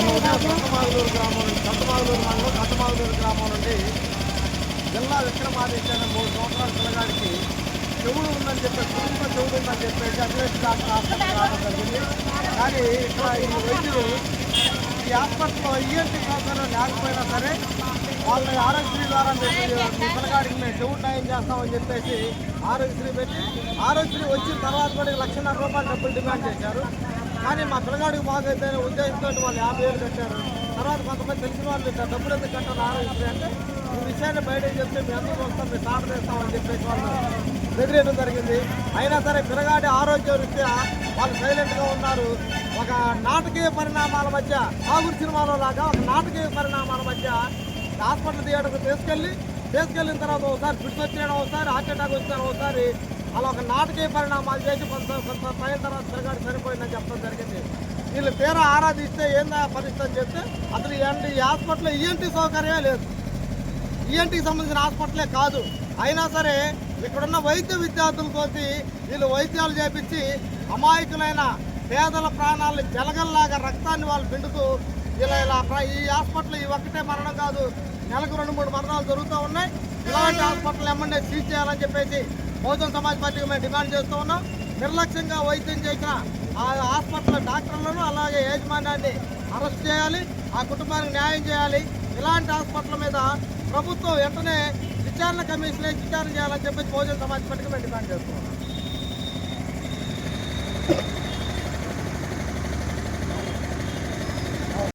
నిన్న ఉదయం కొత్తమాగులూరు గ్రామం నుండి జిల్లా విక్రమాదిత్య అనే 3 సంవత్సరాల పిల్లగాడికి చెవుడు ఉందని చెప్పేసి కుటుంబ చెవుడు ఉందని చెప్పేసి అభివృద్ధి డాక్టర్ హాస్పిటల్ రావడం జరిగింది. కానీ ఇక్కడ ఈ వైద్యులు ఈ హాస్పిటల్లో ఈఎన్టీ సౌకర్యం లేకపోయినా సరే వాళ్ళని ఆరోగ్యశ్రీ ద్వారా మీ పిల్లగాడికి మేము చెవుడు న్యాయం చేస్తామని చెప్పేసి ఆరోగ్యశ్రీ పెట్టి ఆరోగ్యశ్రీ వచ్చిన తర్వాత కూడా ₹1,50,000 డబ్బులు డిమాండ్ చేశారు. కానీ మా పిల్లగాడికి బాగైతే ఉద్దేశంతో వాళ్ళు 50,000 కట్టారు. తర్వాత కొంతమంది తెలిసిన వాళ్ళు డబ్బులు ఎందుకు కట్టారు ఆరోగ్యశ్రీ అంటే ఈ విషయాన్ని బయటకు చెప్తే మేము ఎందుకు వస్తాం మేము తాట చేస్తామని చెప్పేసి వాళ్ళు బెదిరేయడం జరిగింది. అయినా సరే పిల్లగాడి ఆరోగ్య రీత్యా వాళ్ళు సైలెంట్గా ఉన్నారు. ఒక నాటకీయ పరిణామాల మధ్య ఆగురు సినిమాలో లాగా ఒక నాటకీయ పరిణామాల మధ్య హాస్పిటల్ థియేటర్కి తీసుకెళ్ళిన తర్వాత ఒకసారి ఫిట్స్ వచ్చేయడం, ఒకసారి హార్ట్ అటాక్ వచ్చాను, ఒకసారి అలా ఒక నాటకీయ పరిణామాలు చేసి కొంత టైం తర్వాత పిల్లగాడు చనిపోయిందని చెప్పడం జరిగింది. వీళ్ళు తీరా ఆరాధిస్తే ఏందా పరిస్థితి అని చెప్తే అసలు ఈ హాస్పిటల్లో ఈఎన్టీ సౌకర్యమే లేదు, ఈఎన్టీకి సంబంధించిన హాస్పిటలే కాదు. అయినా సరే ఇక్కడున్న వైద్య విద్యార్థులతోటి వీళ్ళు వైద్యాలు చేపించి అమాయకులైన పేదల ప్రాణాలను జలగల్లాగా రక్తాన్ని వాళ్ళు పిండుతూ ఇలా ఈ హాస్పిటల్ ఈ ఒక్కటే మరణం కాదు, నెలకు 2-3 మరణాలు జరుగుతూ ఉన్నాయి. ఇలాంటి హాస్పిటల్ ఎమ్మెల్యే సీజ్ చేయాలని చెప్పేసి బహుజన సమాజ్ పార్టీకి మేము డిమాండ్ చేస్తూ ఉన్నాం. నిర్లక్ష్యంగా వైద్యం చేసిన ఆ హాస్పిటల్ డాక్టర్లను అలాగే యాజమాన్యాన్ని అరెస్ట్ చేయాలి, ఆ కుటుంబానికి న్యాయం చేయాలి. ఇలాంటి హాస్పిటల్ మీద ప్రభుత్వం వెంటనే విచారణ కమిషన్ విచారణ చేయాలని చెప్పేసి బహుజన సమాజ్ పార్టీకి మేము డిమాండ్ చేస్తున్నాం.